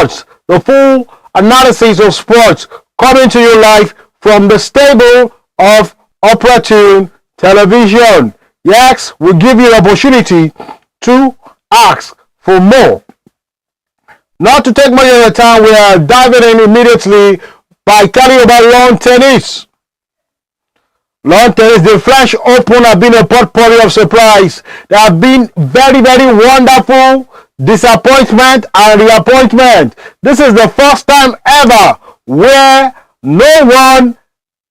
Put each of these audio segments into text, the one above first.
sports, the full analysis of sports coming to you live from the stable of Operatune Television. Yes, we give you the opportunity to ask for more. Not to take much of your time, we are diving in immediately by telling you about lawn tennis. Lawn tennis, the French Open have been a potpourri of surprise. There have been very, very wonderful disappointment and reappointment. This is the first time ever where no one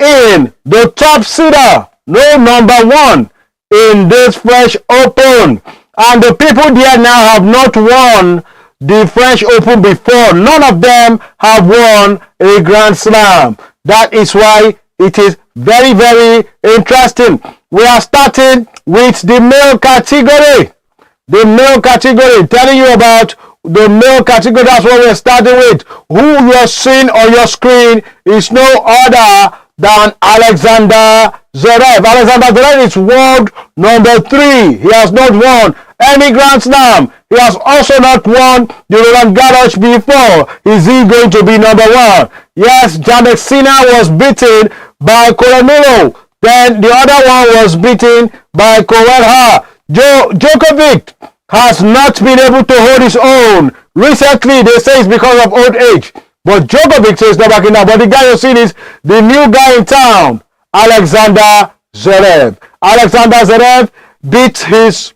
in the top seeder, no number one in this French Open. And the people there now have not won the French Open before. None of them have won a Grand Slam. That is why it is very, very interesting. We are starting with the male category. The male category, telling you about the male category. That's what we're starting with. Who you're seeing on your screen is no other than Alexander Zverev. Alexander Zverev is world number 3. He has not won any Grand Slam. He has also not won the Roland Garros before. Is he going to be number 1? Yes, Jannik Sinner was beaten by Coromiro. Then the other one was beaten by Kowenha. Djokovic has not been able to hold his own. Recently, they say it's because of old age. But Djokovic says not backing down. But the guy you're seeing is the new guy in town, Alexander Zverev. Alexander Zverev beat his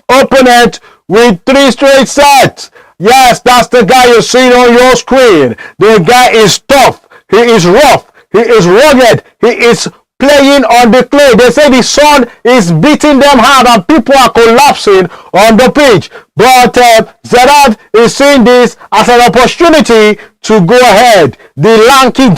opponent with 3 straight sets. Yes, that's the guy you're seeing on your screen. The guy is tough. He is rough. He is rugged. He is playing on the clay. They say the sun is beating them hard and people are collapsing on the pitch. But Zverev is seeing this as an opportunity to go ahead. The lanky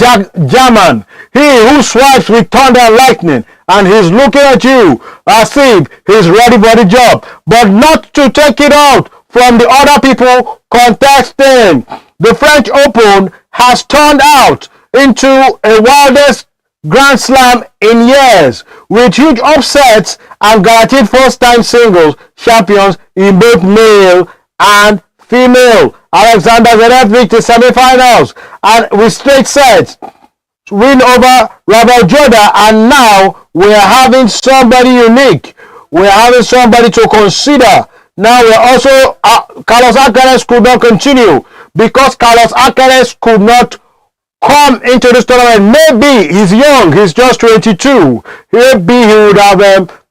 German, he who swipes with thunder and lightning, and he's looking at you as if he's ready for the job. But not to take it out from the other people contesting. The French Open has turned out into a wildest Grand Slam in years, with huge upsets and guaranteed first-time singles champions in both male and female. Alexander Zverev reached the semi-finals and with straight sets, win over Rafael Jordan, and now we're having somebody unique. We're having somebody to consider. Now we're also, Carlos Alcaraz could not continue because Carlos Alcaraz could not come into this tournament. Maybe he's young, he's just 22. Maybe he would have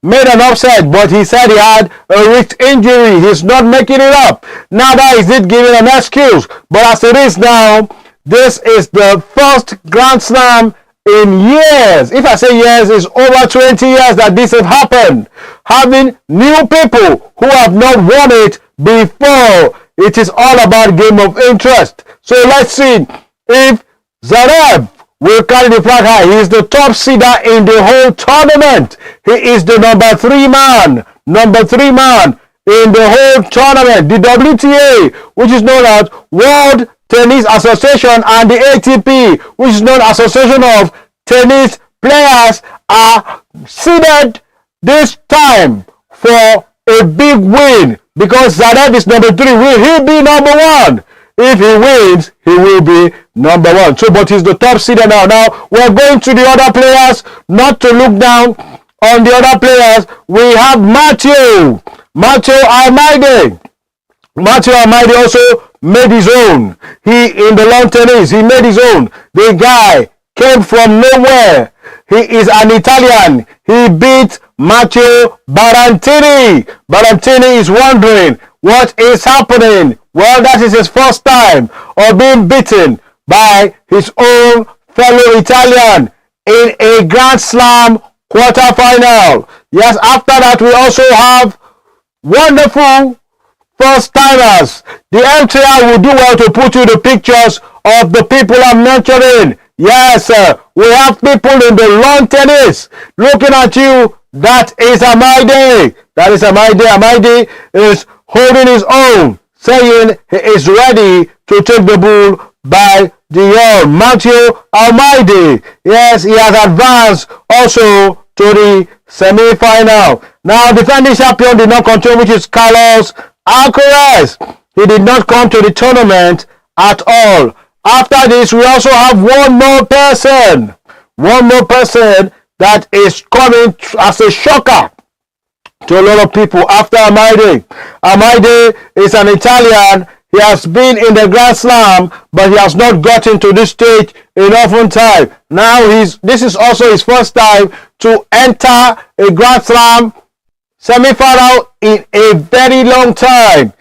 made an upset, but he said he had a wrist injury. He's not making it up. Now that is it giving an excuse. But as it is now, this is the first Grand Slam in years. If I say years, it's over 20 years that this has happened. Having new people who have not won it before. It is all about game of interest. So let's see if Zverev will carry the flag high. He is the top seeder in the whole tournament. He is the number 3 man in the whole tournament. The WTA, which is known as World Tennis Association, and the ATP, which is known as Association of Tennis Players, are seeded this time for a big win because Zverev is number 3. Will he be number 1? If he wins, he will be number 1. So, but he's the top seeder now. Now, we're going to the other players, not to look down on the other players. We have Mathieu Almeida. Mathieu Almeida also made his own. He, in the lawn tennis, he made his own. The guy came from nowhere. He is an Italian. He beat Matteo Berrettini. Berrettini is wondering what is happening. Well, that is his first time of being beaten by his own fellow Italian in a Grand Slam quarterfinal. Yes, after that we also have wonderful first-timers. The MTR will do well to put you the pictures of the people I'm mentioning. Yes, we have people in the lawn tennis looking at you. That is Amide. That is Amide. Amide is holding his own, saying he is ready to take the bull by the horn. Mathieu Almeida, yes, he has advanced also to the semi-final. Now, defending champion did not continue, which is Carlos Alcaraz. He did not come to the tournament at all. After this, we also have one more person that is coming as a shocker to a lot of people after Amide. Amide is an Italian. He has been in the Grand Slam, but he has not gotten to this stage enough on time. Now this is also his first time to enter a Grand Slam semi-final in a very long time.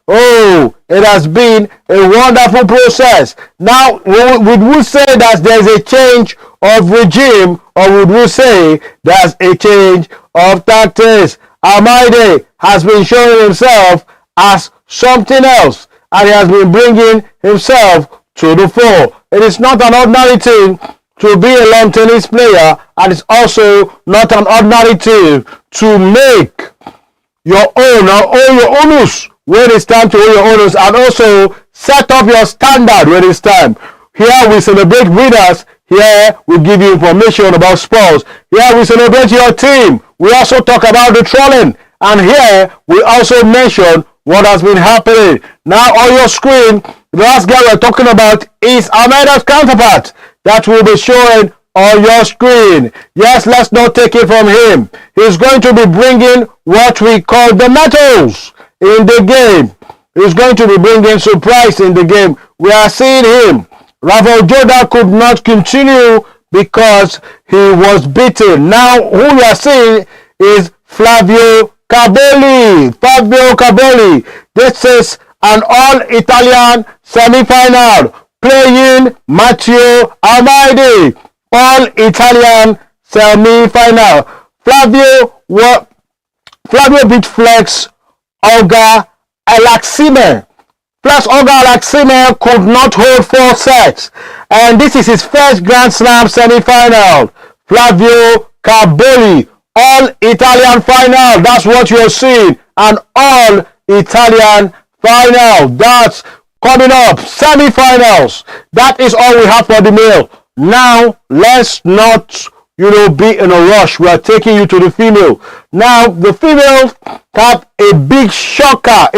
Oh, it has been a wonderful process. Now, would we say that there's a change of regime, or would we say there's a change of tactics? Amide has been showing himself as something else, and he has been bringing himself to the fore. It is not an ordinary thing to be a lawn tennis player, and it's also not an ordinary thing to make your own or own your onus when it's time to own your onus, and also set up your standard when it's time. Here we celebrate winners. Here we give you information about sports. Here we celebrate your team. We also talk about the trolling, and here we also mention what has been happening. Now on your screen, the last guy we're talking about is Amide's counterpart that will be showing on your screen. Yes, let's not take it from him. He's going to be bringing what we call the metals in the game. He's going to be bringing surprise in the game. We are seeing him. Rafael Joda could not continue because he was beaten. Now who we are seeing is Flavio Caboli. This is an all-Italian semi-final playing Matteo Amide. All-Italian semi-final. Flavio beat Flex Olga Alaxime. Flex Olga Alaxime could not hold 4 sets, and this is his first Grand Slam semi-final. Flavio Caboli, all-Italian final. That's what you're seeing, an all-Italian final. That's coming up, semi-finals. That is all we have for the male. Now, let's not, be in a rush. We are taking you to the female. Now, the females have a big shocker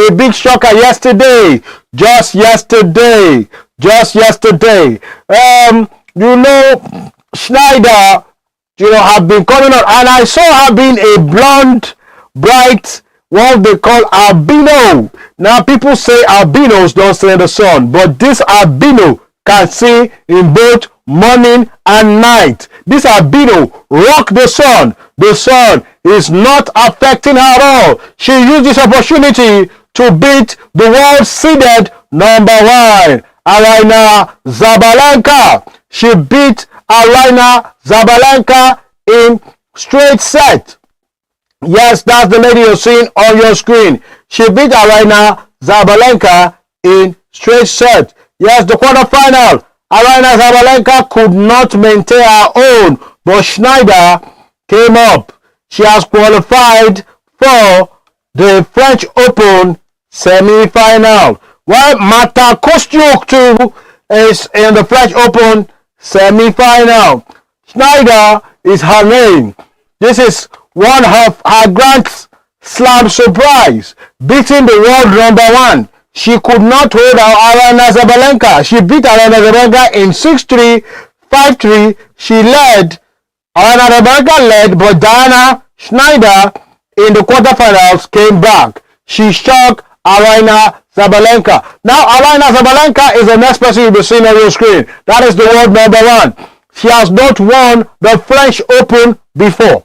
yesterday. Just yesterday. Schneider, have been coming on, and I saw her being a blonde, bright, what they call albino. Now, people say albinos don't see the sun, but this albino can see in both morning and night. This albino rock the sun. The sun is not affecting her at all. She used this opportunity to beat the world seeded #1, Aryna Sabalenka. She beat Aryna Sabalenka in straight set. Yes, that's the lady you're seeing on your screen. She beat Aryna Sabalenka in straight set. Yes, the quarterfinal. Aryna Sabalenka could not maintain her own, but Schneider came up. She has qualified for the French Open semi-final, while Marta Kostyuk too is in the French Open semi-final. Schneider is her name. This is one of her Grand Slam surprise, beating the world #1. She could not hold Aryna Sabalenka. She beat Aryna Sabalenka in 6-3, 5-3. Aryna Sabalenka led, but Diana Schneider in the quarterfinals came back. She shocked Aryna Sabalenka. Now, Aryna Sabalenka is the next person you'll be seeing on your screen. That is the world #1. She has not won the French Open before.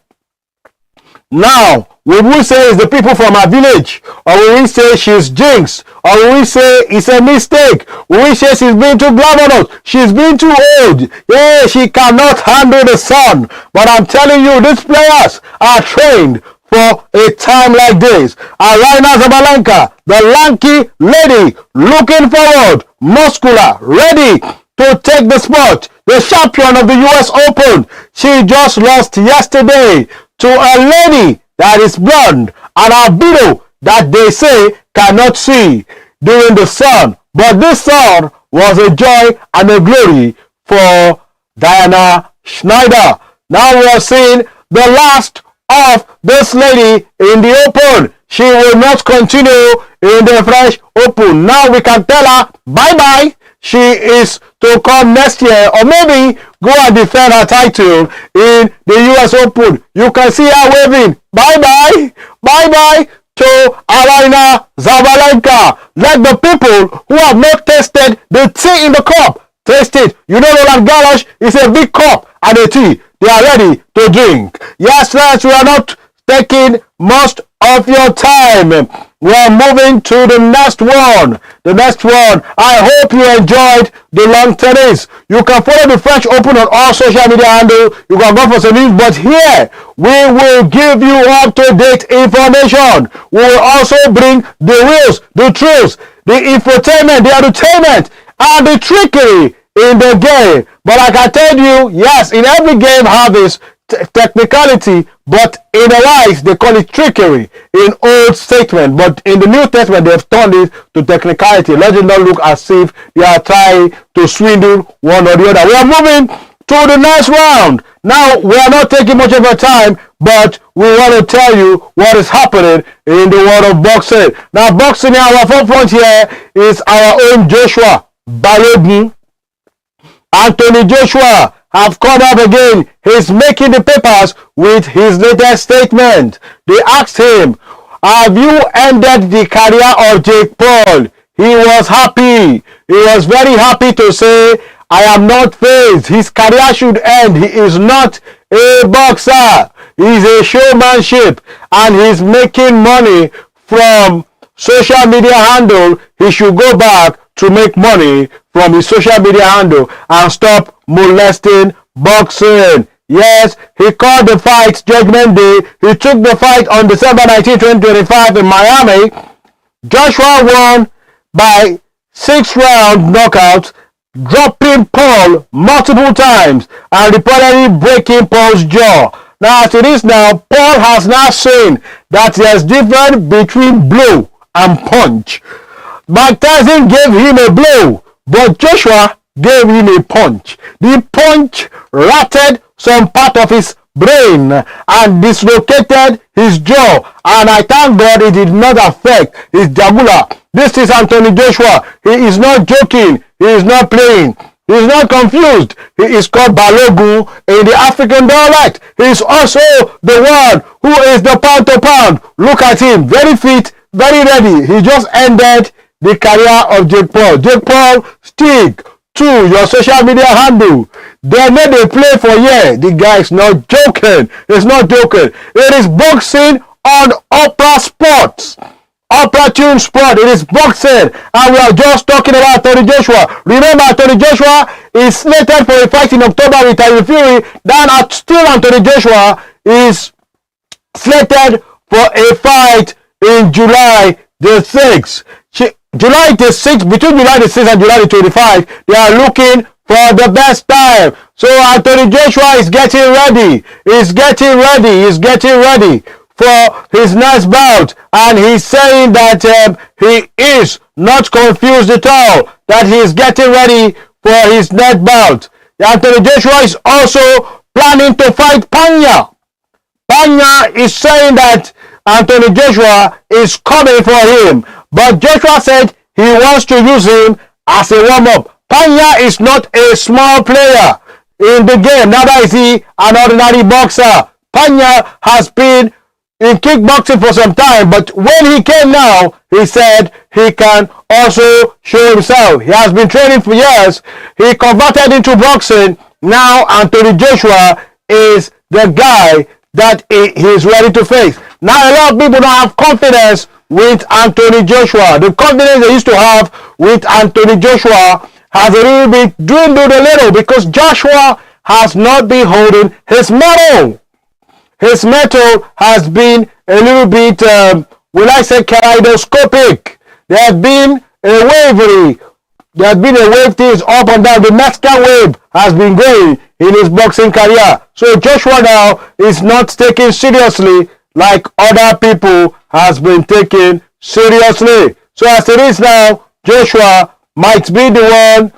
Now, would we say it's the people from her village? Or will we say she's jinxed? Or will we say it's a mistake? Will we say she's been too glamorous? She's been too old. Yeah, she cannot handle the sun. But I'm telling you, these players are trained for a time like this. Aryna Sabalenka, the lanky lady, looking forward, muscular, ready to take the spot. The champion of the US Open. She just lost yesterday to a lady that is blonde, an albino that they say cannot see during the sun. But this sun was a joy and a glory for Diana Schneider. Now we are seeing the last of this lady in the Open. she will not continue in the French Open. Now we can tell her bye-bye. She is to come next year, or maybe go and defend her title in the US Open. You can see her waving bye-bye, bye-bye to Arina Zabalenka. Let the people who have not tasted the tea in the cup taste it. You know, Roland Garros is a big cup and a tea. They are ready to drink. Yes, friends, we are not taking most of your time. We are moving to the next one. The next one. I hope you enjoyed the long tennis. You can follow the French Open on all social media handles. You can go for some news, but here we will give you up-to-date information. We will also bring the reels, the truths, the infotainment, the entertainment, and the trickery in the game. But like I told you, yes, in every game have this technicality, but in the wise they call it trickery in Old Testament, but in the New Testament they've turned it to technicality. Let it not look as if they are trying to swindle one or the other. We are moving to the next round. Now we are not taking much of our time, but we want to tell you what is happening in the world of boxing. Now boxing, our forefront here is our own Joshua Balogun. Anthony Joshua have come up again. He's making the papers with his latest statement. They asked him, have you ended the career of Jake Paul? He was happy. He was very happy to say, I am not phased. His career should end. He is not a boxer. He's a showmanship and he's making money from social media handle. He should go back to make money from his social media handle and stop molesting boxing. Yes, he called the fight Judgment Day. He took the fight on December 19, 2025 in Miami. Joshua won by 6-round knockout, dropping Paul multiple times and reportedly breaking Paul's jaw. Now, as it is now, Paul has now seen that there's difference between blow and punch. Mike Tyson gave him a blow, but Joshua gave him a punch. The punch rattled some part of his brain and dislocated his jaw, and I thank God it did not affect his jugular. This is Anthony Joshua. He is not joking. He is not playing. He is not confused. He is called Balogun in the African dialect. He is also the one who is the pound to pound. Look at him, very fit, very ready. He just ended the career of Jake Paul. Jake Paul, stick to your social media handle. They made a play for years. The guy is not joking. It's not joking. It is boxing on Opera Sports. Operatune Sport. It is boxing. And we are just talking about Anthony Joshua. Remember, Anthony Joshua is slated for a fight in October with Tyson Fury. Then still Anthony Joshua is slated for a fight in July the 6th. July the 6th, between July the 6th and July the 25th, they are looking for the best time. So Anthony Joshua is getting ready. He's getting ready. He's getting ready for his next bout. And he's saying that he is not confused at all, that he is getting ready for his next bout. Anthony Joshua is also planning to fight Panya. Panya is saying that Anthony Joshua is coming for him. But Joshua said he wants to use him as a warm-up. Panya is not a small player in the game. Neither is he an ordinary boxer. Panya has been in kickboxing for some time, but when he came now, he said he can also show himself. He has been training for years. He converted into boxing. Now Anthony Joshua is the guy that he is ready to face. Now a lot of people don't have confidence with Anthony Joshua. The confidence they used to have with Anthony Joshua has a little bit dwindled a little because Joshua has not been holding his medal. His medal has been a little bit, will I say, kaleidoscopic. There has been a wavering. There has been a wave things up and down. The Mexican wave has been going in his boxing career. So Joshua now is not taken seriously like other people has been taken seriously. So as it is now, Joshua might be the one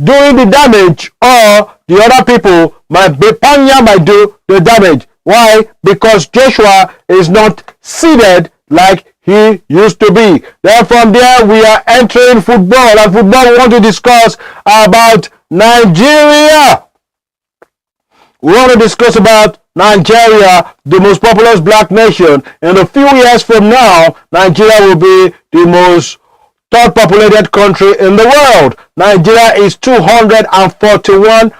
doing the damage, or the other people might be, Panya might do the damage. Why? Because Joshua is not seeded like he used to be. Then from there, we are entering football. And football, we want to discuss about Nigeria. We want to discuss about Nigeria, the most populous black nation. In a few years from now, Nigeria will be the most third populated country in the world. Nigeria is 241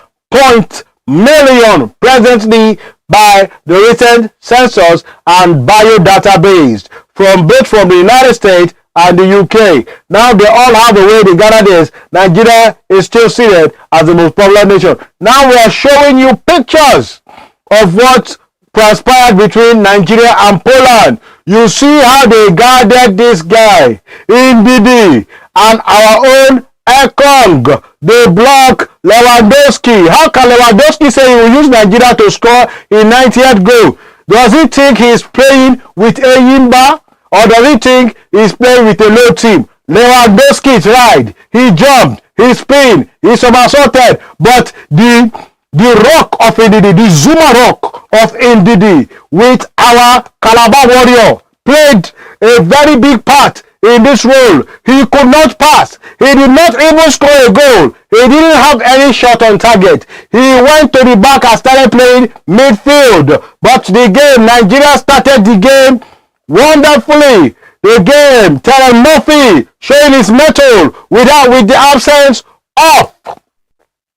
million presently by the recent census and biodatabase from both from the United States and the UK. Now they all have a way to gather this. Nigeria is still seated as the most popular nation. Now we are showing you pictures of what transpired between Nigeria and Poland. You see how they guarded this guy, Ndidi, and our own Ekong. They block Lewandowski. How can Lewandowski say he will use Nigeria to score in 90th goal? Does he think he's playing with a Yimba? Or does he think he's playing with a low team? Lewandowski is right. He jumped, he spin, he somersaulted. But the rock of Ndidi, the Zuma rock of Ndidi with our Calabar warrior played a very big part in this role. He could not pass. He did not even score a goal. He didn't have any shot on target. He went to the back and started playing midfield. But the game, Nigeria started the game wonderfully. The game, Terry Murphy showing his mettle with the absence of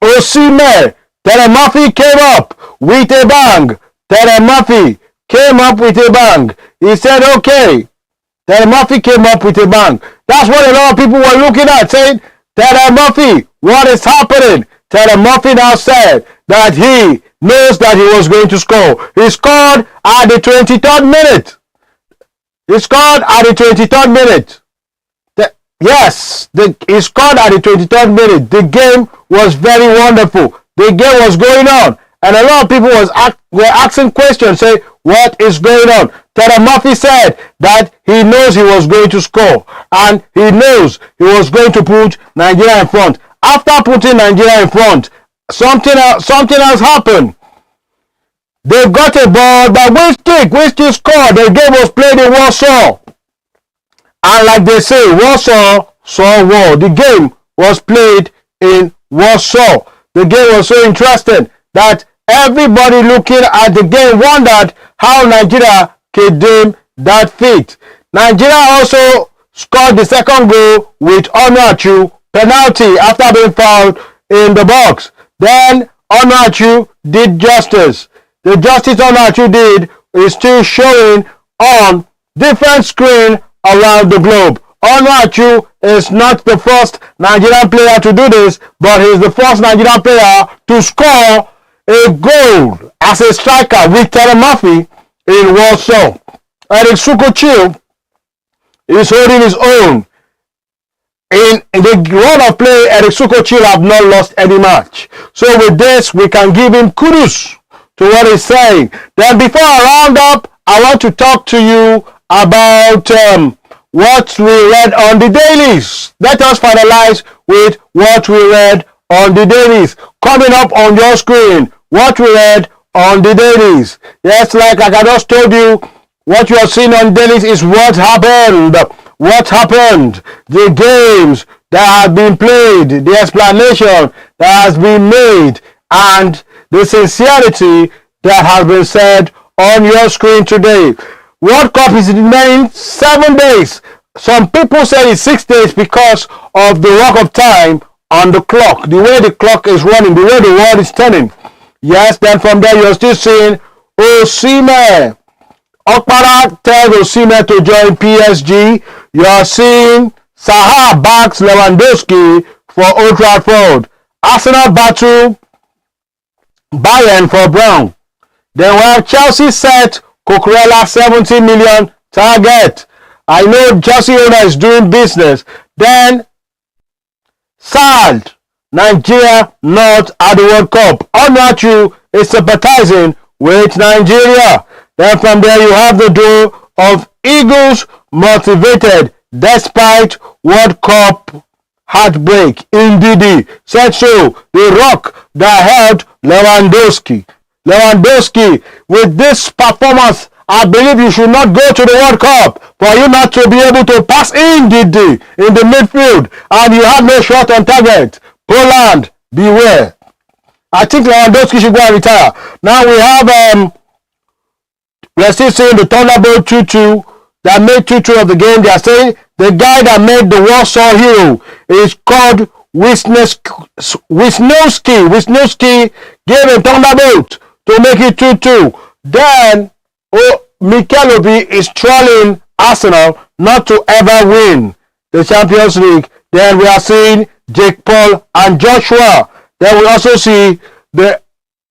Osimhen. Terry Murphy came up with a bang. Terry Murphy came up with a bang. He said, okay. Terry Murphy came up with a bang. That's what a lot of people were looking at, saying, Terry Murphy, what is happening? Terry Murphy now said that he knows that he was going to score. He scored at the 23rd minute. He scored at the 23rd minute. He scored at the 23rd minute. The game was very wonderful. The game was going on. And a lot of people were asking questions, saying, what is going on? Terry Murphy said that he knows he was going to score. And he knows he was going to put Nigeria in front. After putting Nigeria in front, something else happened. They got a ball by Whiskey scored. The game was played in Warsaw. And like they say, Warsaw saw war. The game was played in Warsaw. The game was so interesting that everybody looking at the game wondered how Nigeria could do that feat. Nigeria also scored the second goal with Onuachu penalty after being fouled in the box. Then Onuachu did justice. The justice Onuachu did is still showing on different screen around the globe. Onuachu is not the first Nigerian player to do this, but he's the first Nigerian player to score a goal as a striker with Terry Murphy in Warsaw. Eric Sukochil is holding his own. In the run of play, Eric Sukochil have not lost any match. So with this, we can give him kudos to what he's saying. Then before I round up, I want to talk to you about what we read on the dailies. Let us finalize with what we read on the dailies. Coming up on your screen, what we read on the dailies. Yes, like I just told you, what you are seeing on dailies is what happened. What happened? The games that have been played, the explanation that has been made, and the sincerity that has been said on your screen today. World Cup is remaining 7 days. Some people say it's 6 days because of the work of time on the clock, the way the clock is running, the way the world is turning. Yes, then from there you're still seeing Osimhen. Okpara tells Osimhen to join PSG. You're seeing Saha backs Lewandowski for Old Trafford. Arsenal battle Bayern for Brown. Then we have Chelsea set Cucurella 70 million target. I know Chelsea owner is doing business. Then sad, Nigeria not at the World Cup. Onuachu is sympathizing with Nigeria. Then from there you have the duo of Eagles motivated despite World Cup heartbreak. Indeed, said so. The rock that held Lewandowski. Lewandowski, with this performance I believe you should not go to the World Cup for you not to be able to pass in Didi in the midfield, and you have no shot on target. Poland, beware. I think Lewandowski should go and retire. Now we're still seeing the Thunderbolt 2-2 that made 2-2 of the game. They are saying the guy that made the Warsaw Hero is called Wisniewski. Wisniewski gave a Thunderbolt to make it 2-2. Then Mikel Obi is trolling Arsenal not to ever win the Champions League. Then we are seeing Jake Paul and Joshua. Then we also see the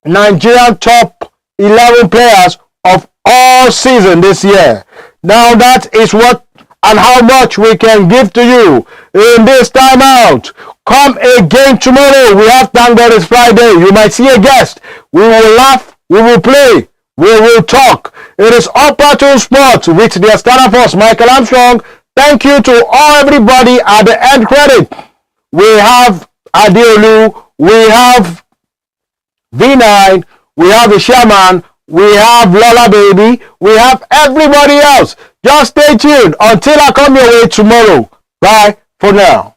Nigerian top 11 players of all season this year. Now that is what and how much we can give to you in this time out. Come again tomorrow. We have Thank God It's Friday. You might see a guest. We will laugh. We will play. We will talk. It is Operatune Sports with their starter force, Michael Armstrong. Thank you to everybody at the end credit. We have Adeolu. We have V9. We have the Shaman. We have Lola Baby. We have everybody else. Just stay tuned until I come your way tomorrow. Bye for now.